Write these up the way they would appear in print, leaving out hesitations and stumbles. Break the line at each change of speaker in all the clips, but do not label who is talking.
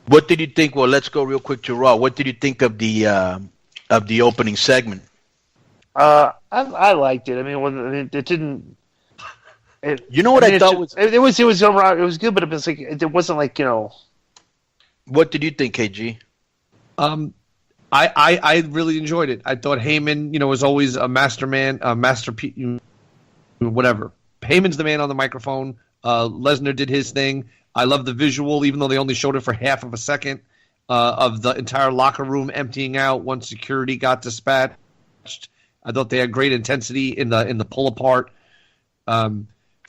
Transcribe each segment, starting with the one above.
What did you think? Well, let's go real quick to Raw. What did you think of the opening segment?
I liked it. I mean, it didn't.
You know what I thought was
it was good, but it was like it wasn't like
What did you think, KG?
I really enjoyed it. I thought Heyman, was always a masterman, a masterpiece, whatever. Heyman's the man on the microphone. Lesnar did his thing. I love the visual, even though they only showed it for half of a second, of the entire locker room emptying out once security got dispatched. I thought they had great intensity in the pull apart.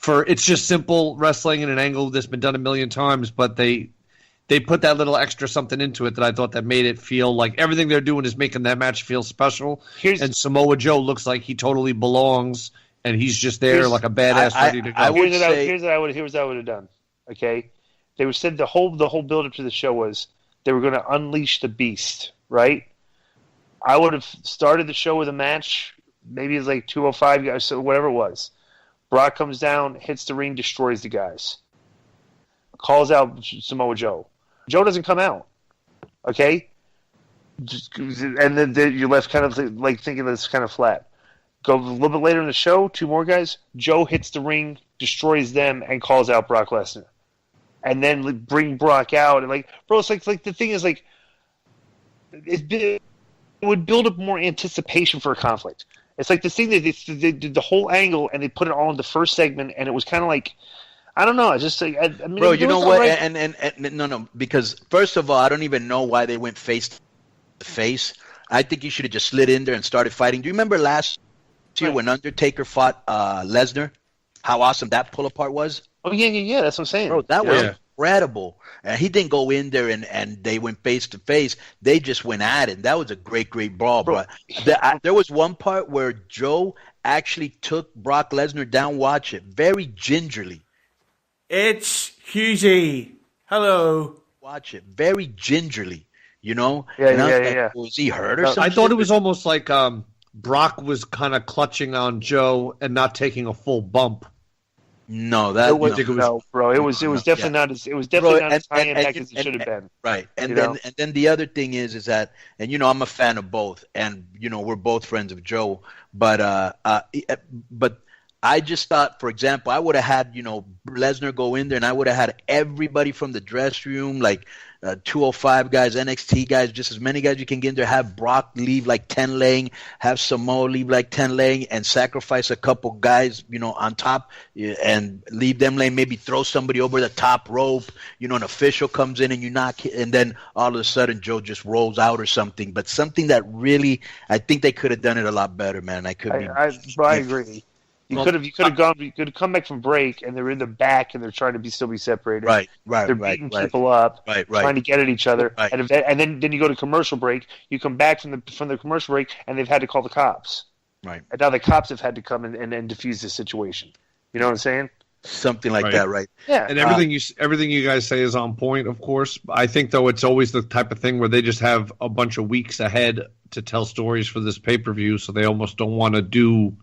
It's just simple wrestling in an angle that's been done a million times, but they put that little extra something into it that I thought that made it feel like everything they're doing is making that match feel special. And Samoa Joe looks like he totally belongs, and he's just there like a badass ready to go.
Here's what I would have done. Okay, they said the whole build up to the show was they were going to unleash the beast, right? I would have started the show with a match. Maybe it's like 205 guys, so whatever it was. Brock comes down, hits the ring, destroys the guys. Calls out Samoa Joe. Joe doesn't come out. Okay? And then you're left kind of like thinking that it's kind of flat. Go a little bit later in the show, two more guys. Joe hits the ring, destroys them, and calls out Brock Lesnar. And then bring Brock out. And bro, it's like the thing is it would build up more anticipation for a conflict. It's like this thing that they did the whole angle and they put it all in the first segment, and it was kind of like, I don't know. I just I mean,
bro, you know what?
Right.
And no, because first of all, I don't even know why they went face to face. I think you should have just slid in there and started fighting. Do you remember last year when Undertaker fought Lesnar? How awesome that pull apart was?
Oh yeah. That's what I'm saying,
bro. That was incredible. He didn't go in there and they went face to face. They just went at it. That was a great brawl, bro. There was one part where Joe actually took Brock Lesnar down. Watch it, very gingerly.
It's Hughesy. Hello.
Watch it very gingerly.
Yeah.
Was he hurt or something?
I thought it was almost like Brock was kind of clutching on Joe and not taking a full bump.
No,
bro. It was definitely not as not as high impact as it should have been.
Right, and then the other thing is that, and I'm a fan of both, and we're both friends of Joe, but I just thought, for example, I would have had Lesnar go in there, and I would have had everybody from the dress room, like 205 guys, NXT guys, just as many guys you can get in there. Have Brock leave like 10 laying, have Samoa leave like 10 laying, and sacrifice a couple guys, on top, and leave them laying. Maybe throw somebody over the top rope. An official comes in and you knock, and then all of a sudden Joe just rolls out or something. But something that really, I think they could have done it a lot better, man.
I agree. You could have come back from break, and they're in the back, and they're trying to still be separated.
Right.
They're beating people up, trying to get at each other,
right.
and then you go to commercial break. You come back from the commercial break, and they've had to call the cops.
Right.
And now the cops have had to come and defuse the situation. You know what I'm saying?
Something like that, right?
Yeah.
And everything you guys say is on point, of course. I think though it's always the type of thing where they just have a bunch of weeks ahead to tell stories for this pay-per-view, so they almost don't want to do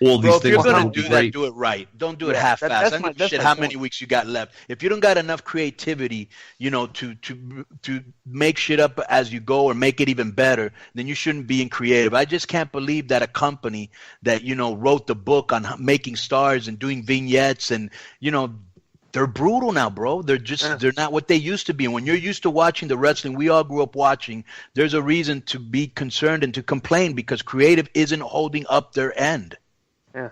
all these things.
If you're going to do that, do it right. Don't do it half-assed. I don't give a shit how many weeks you got left. If you don't got enough creativity, to make shit up as you go or make it even better, then you shouldn't be in creative. I just can't believe that a company that, wrote the book on making stars and doing vignettes and, they're brutal now, bro. They're not what they used to be. And when you're used to watching the wrestling we all grew up watching, there's a reason to be concerned and to complain because creative isn't holding up their end.
Yeah.